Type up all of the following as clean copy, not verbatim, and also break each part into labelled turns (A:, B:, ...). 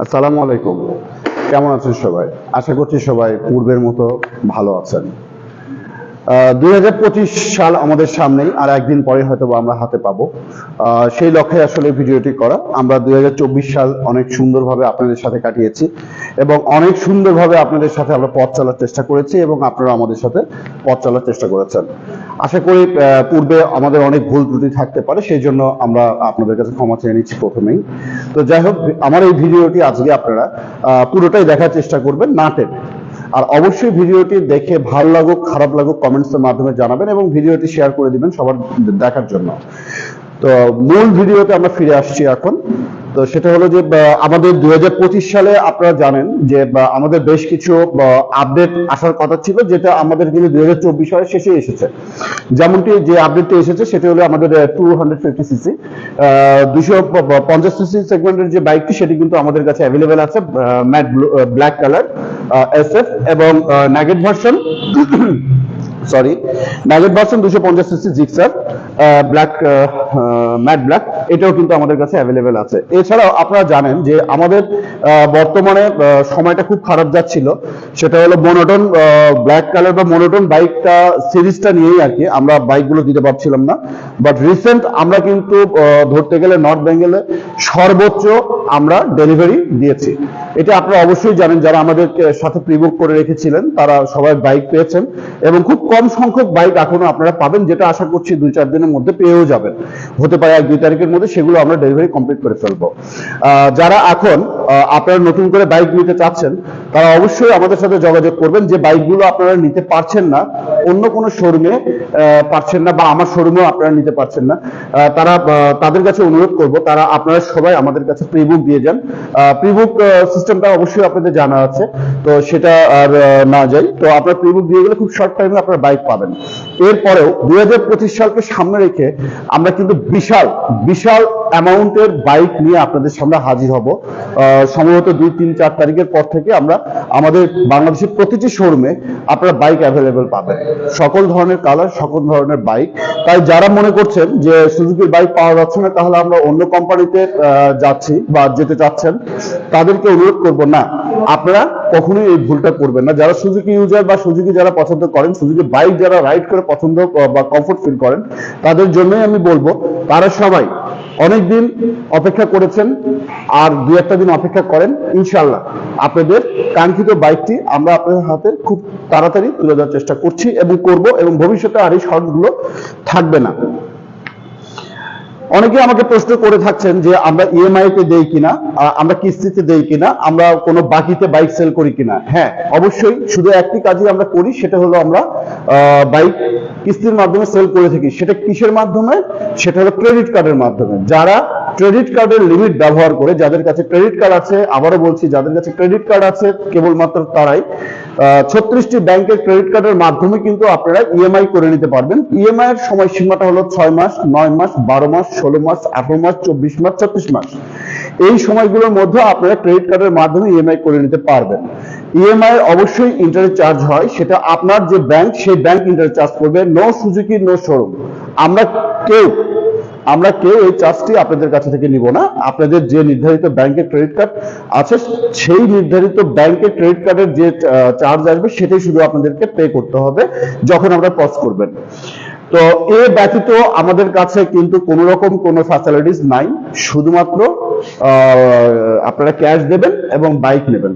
A: আসসালামু আলাইকুম। কেমন আছেন সবাই? আশা করছি সবাই পূর্বের মতো ভালো আছেন। 2025 সাল আমাদের সামনেই, আর একদিন পরে হয়তো আমরা হাতে পাবো। সেই লক্ষ্যে আসলে ভিডিওটি করা। আমরা 2024 সাল অনেক সুন্দরভাবে আপনাদের সাথে কাটিয়েছি এবং অনেক সুন্দরভাবে আপনাদের সাথে আমরা পথ চলার চেষ্টা করেছি এবং আপনারা আমাদের সাথে পথ চলার চেষ্টা করেছেন। আশা করি পূর্বে আমাদের অনেক ভুল ত্রুটি থাকতে পারে, সেই জন্য আমরা আপনাদের কাছে ক্ষমা চেয়ে নিচ্ছি প্রথমেই। তো যাই হোক, আমার এই ভিডিওটি আজকে আপনারা পুরোটাই দেখার চেষ্টা করবেন, না টেনে। আর অবশ্যই ভিডিওটি দেখে ভালো লাগুক খারাপ লাগুক কমেন্টসের মাধ্যমে জানাবেন এবং ভিডিওটি শেয়ার করে দিবেন সবার দেখার জন্য। তো মূল ভিডিওতে আমরা ফিরে আসছি এখন। তো সেটা হলো যে আমাদের 2025 সালে আপনারা জানেন যে আমাদের বেশ কিছু আপডেট আসার কথা ছিল, যেটা আমাদের কিন্তু 2024 সালের শেষে এসেছে। যেমনটি যে আপডেটটি এসেছে সেটা হলো আমাদের 250 সিসি 250 সিসি সেগমেন্টের যে বাইকটি, সেটি কিন্তু আমাদের কাছে অ্যাভেলেবেল আছে ম্যাট ব্ল্যাক কালার এসএফ এবং nugget version nugget version 250 CC Gixxer black matte black, এটাও কিন্তু আমাদের কাছে অ্যাভেলেবেল আছে। এছাড়াও আপনারা জানেন যে আমাদের বর্তমানে সময়টা খুব খারাপ যাচ্ছিল, সেটা হলো মোনোটোন ব্ল্যাক কালার বা মোনোটোন বাইকটা সিরিজটা নিয়েই আর কি আমরা বাইকগুলো দিতে পারছিলাম না। বাট রিসেন্ট আমরা কিন্তু ধরতে গেলে নর্থ বেঙ্গলে সর্বোচ্চ আমরা ডেলিভারি দিয়েছি। এটা আপনারা অবশ্যই জানেন, যারা আমাদের সাথে প্রিবুক করে রেখেছিলেন তারা সবাই বাইক পেয়েছেন এবং খুব কম সংখ্যক বাইক এখনো আপনারা পাবেন, যেটা আশা করছি 2-4 দিনের মধ্যে পেয়েও যাবেন, হতে পারে 1-2 তারিখের মধ্যে সেগুলো আমরা ডেলিভারি কমপ্লিট করে ফেলবো। যারা এখন আপনারা নতুন করে বাইক নিতে চাচ্ছেন তারা অবশ্যই আমাদের সাথে যোগাযোগ করবেন। যে বাইকগুলো আপনারা নিতে পারছেন না, অন্য কোনো শোরুমে পারছেন না বা আমার শোরুমেও আপনারা নিতে পারছেন না, তাদের কাছে অনুরোধ করব তারা আপনারা সবাই আমাদের কাছে প্রিবুক দিয়ে যান। প্রিবুক সিস্টেমটা অবশ্যই আপনাদের জানা আছে, তো সেটা আর না যাই। তো আপনারা প্রিবুক দিয়ে গেলে খুব শর্ট টাইমে আপনারা বাইক পাবেন। এরপরেও 2025 সালকে সামনে রেখে আমরা কিন্তু বিশাল বিশাল অ্যামাউন্টের বাইক নিয়ে আপনাদের সামনে হাজির হব। সম্ভবত 2-3-4 তারিখের পর থেকে আমরা আমাদের বাংলাদেশের প্রতিটি শোরুমে আপনারা বাইক অ্যাভেলেবেল পাবেন, সকল ধরনের কালার, সকল ধরনের বাইক। তাই যারা মনে করছেন যে সুজুকির বাইক পাওয়া যাচ্ছে না, তাহলে আমরা অন্য কোম্পানিতে যাচ্ছি বা যেতে চাচ্ছেন, তাদেরকে অনুরোধ করব না, আপনারা কখনোই এই ভুলটা করবেন না। যারা সুজুকি ইউজার বা সুজুকি যারা পছন্দ করেন, সুজুকি বাইক যারা রাইড করে পছন্দ বা কমফোর্ট ফিল করেন, তাদের জন্যই আমি বলবো তারা সবাই অনেকদিন অপেক্ষা করেছেন, আর 2-1 দিন অপেক্ষা করেন। ইনশাআল্লাহ আপনাদের কাঙ্ক্ষিত বাইকটি আমরা আপনাদের হাতে খুব তাড়াতাড়ি তুলে দেওয়ার চেষ্টা করছি এবং করব, এবং ভবিষ্যতে আর এই শর্টগুলো থাকবে না। অনেকে আমাকে প্রশ্ন করে থাকছেন যে আমরা ইএমআই তে দেই কিনা, আমরা কিস্তিতে দেই কিনা, আমরা কোনো বাকিতে বাইক সেল করি কিনা। হ্যাঁ, অবশ্যই শুধু একটি কাজই আমরা করি, সেটা হলো আমরা বাইক কিস্তির মাধ্যমে সেল করে থাকি। সেটা কিসের মাধ্যমে? সেটা হলো ক্রেডিট কার্ডের মাধ্যমে। যারা ক্রেডিট কার্ডের লিমিট ব্যবহার করে, যাদের কাছে ক্রেডিট কার্ড আছে, আবারও বলছি যাদের কাছে ক্রেডিট কার্ড আছে কেবলমাত্র তারাই 36টি ব্যাংকের ক্রেডিট কার্ডের মাধ্যমে কিন্তু আপনারা ইএমআই করে নিতে পারবেন। ইএমআই এর সময়সীমাটা হলো 6 মাস, 9 মাস, 12 মাস, 16 মাস, 18 মাস, 24 মাস, 36 মাস। এই সময়গুলোর মধ্যে আপনারা ক্রেডিট কার্ডের মাধ্যমে ইএমআই করে নিতে পারবেন। ইএমআই অবশ্যই ইন্টারেস্ট চার্জ হয়, সেটা আপনার যে ব্যাংক সেই ব্যাংক ইন্টারেস্ট চার্জ করবে। নো সুজুকি নো শোরুম, আমরা কেউ এই চার্জটি আপনাদের কাছে থেকে নিব না। আপনাদের যে নির্ধারিত ব্যাংকের ক্রেডিট কার্ড আছে, সেই নির্ধারিত ব্যাংকের ক্রেডিট কার্ডের যে চার্জ আসবে সেটাই শুধু আপনাদেরকে পে করতে হবে যখন আপনারা পজ করবেন। তো এ ব্যতীত আমাদের কাছে কিন্তু কোনো রকম কোনো ফ্যাসিলিটিস নাই, শুধুমাত্র আপনারা ক্যাশ দেবেন এবং বাইক নেবেন।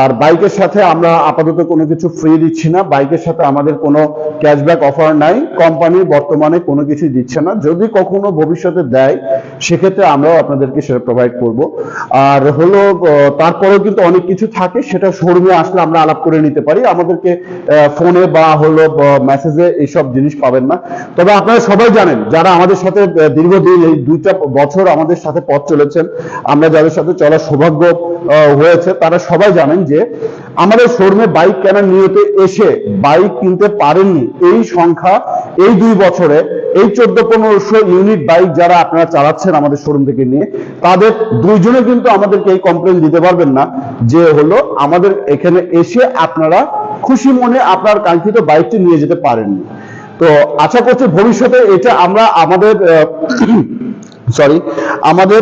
A: আর বাইকের সাথে আমরা আপাতত কোনো কিছু ফ্রি দিচ্ছি না, বাইকের সাথে আমাদের কোনো ক্যাশব্যাক অফার নাই, কোম্পানি বর্তমানে কোনো কিছুই দিচ্ছে না। যদি কখনো ভবিষ্যতে দেয় সেক্ষেত্রে আমরাও আপনাদেরকে সেটা প্রোভাইড করব। আর হলো তারপরেও কিন্তু অনেক কিছু থাকে, সেটা শোরুমে আসলে আমরা আলাপ করে নিতে পারি, আমাদেরকে ফোনে বা হলো মেসেজে এইসব জিনিস পাবেন না। তবে আপনারা সবাই জানেন, যারা আমাদের সাথে দীর্ঘদিন এই 2টা বছর আমাদের সাথে পথ চলেছেন, আমরা যাদের সাথে চলার সৌভাগ্য হয়েছে, তারা সবাই জানেন যে আমাদের শোরুমে বাইক কেনার নিয়তে এসে বাইক কিনতে পারেননি এই সংখ্যা এই 2 বছরে, এই 1400-1500 ইউনিট বাইক যারা আপনারা চালাচ্ছেন আমাদের শোরুম থেকে নিয়ে, তাদের 2 জনে কিন্তু আমাদেরকে এই কমপ্লেন দিতে পারবেন না যে হলো আমাদের এখানে এসে আপনারা খুশি মনে আপনার কাঙ্ক্ষিত বাইকটি নিয়ে যেতে পারেননি। তো আশা করছি ভবিষ্যতে এটা আমরা আমাদের সরি, আমাদের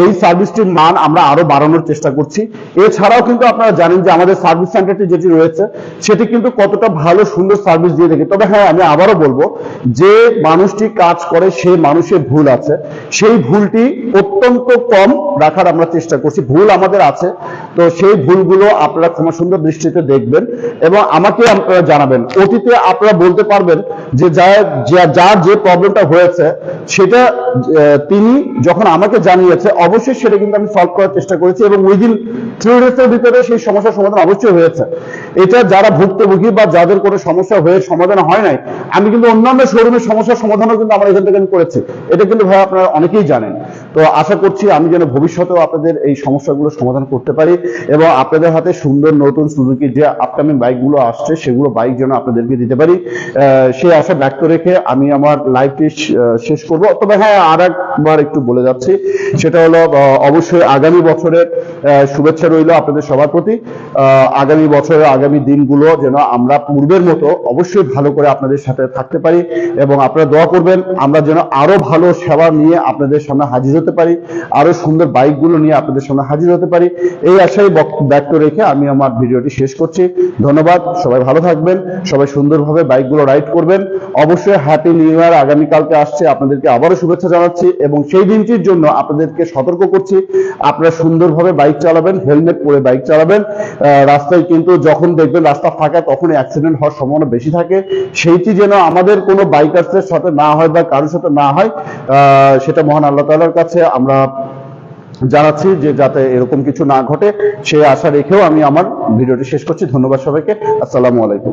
A: এই সার্ভিসটির মান আমরা আরো বাড়ানোর চেষ্টা করছি। এছাড়াও কিন্তু আপনারা জানেন যে আমাদের সার্ভিস সেন্টারটি যেটি রয়েছে সেটি কিন্তু কতটা ভালো সুন্দর সার্ভিস দিয়ে থাকে। তবে হ্যাঁ, আমি আবারও বলবো যে মানুষটি কাজ করে সেই মানুষের ভুল আছে, সেই ভুলটি অত্যন্ত কম রাখার আমরা চেষ্টা করছি। ভুল আমাদের আছে, তো সেই ভুলগুলো আপনারা ক্ষমা সুন্দর দৃষ্টিতে দেখবেন এবং আমাকে আপনারা জানাবেন। অতীতে আপনারা বলতে পারবেন যে যার যে প্রবলেমটা হয়েছে সেটা তিনি যখন আমাকে জানিয়েছে, অবশ্যই সেটা কিন্তু আমি সলভ করার চেষ্টা করেছি এবং উইদিন 3 ডেজের ভিতরে সেই সমস্যার সমাধান অবশ্যই হয়েছে। এটা যারা ভুক্তভোগী বা যাদের কোনো সমস্যা হয়ে সমাধান হয় নাই, আমি কিন্তু অন্যান্য শোরুমের সমস্যার সমাধানও কিন্তু আমরা এখান থেকে করেছি। এটা কিন্তু ভাই আপনারা অনেকেই জানেন। তো আশা করছি আমি যেন ভবিষ্যতেও আপনাদের এই সমস্যাগুলো সমাধান করতে পারি এবং আপনাদের হাতে সুন্দর নতুন সুজুকি যে আপকামিং বাইকগুলো আসছে সেগুলো বাইক যেন আপনাদেরকে দিতে পারি, সেই আশা ব্যক্ত রেখে আমি আমার লাইভটি শেষ করব। তবে হ্যাঁ, আর একবার একটু বলে যাচ্ছি, সেটা হলো অবশ্যই আগামী বছরের শুভেচ্ছা রইল আপনাদের সবার প্রতি। আগামী বছরের আগামী দিনগুলো যেন আমরা পূর্বের মতো অবশ্যই ভালো করে আপনাদের সাথে থাকতে পারি এবং আপনারা দোয়া করবেন আমরা যেন আরো ভালো সেবা নিয়ে আপনাদের সামনে হাজির হতে পারি, আরো সুন্দর বাইকগুলো নিয়ে আপনাদের সামনে হাজির হতে পারি। এই আশাই ব্যক্ত রেখে আমি আমার ভিডিওটি শেষ করছি। ধন্যবাদ, সবাই ভালো থাকবেন, সবাই সুন্দরভাবে বাইকগুলো রাইড করবেন। অবশ্যই হ্যাপি নিউ ইয়ার আগামীকালকে আসছে, আপনাদেরকে আবারও শুভেচ্ছা জানাচ্ছি এবং সেই দিনটির জন্য আপনাদেরকে সতর্ক করছি আপনারা সুন্দরভাবে বাইক চালাবেন, হেলমেট পরে বাইক চালাবেন। রাস্তায় কিন্তু যখন দেখবেন রাস্তা ফাঁকা তখন অ্যাক্সিডেন্ট হওয়ার সম্ভাবনা বেশি থাকে, সেইটি যেন আমাদের কোনো বাইকারদের সাথে না হয় বা কারোর সাথে না হয়, সেটা মহান আল্লাহ তাআলার কাছে আমরা জানাচ্ছি যে যাতে এরকম কিছু না ঘটে, সেই আশা রেখেও আমি আমার ভিডিওটি শেষ করছি। ধন্যবাদ সবাইকে। আসসালামু আলাইকুম।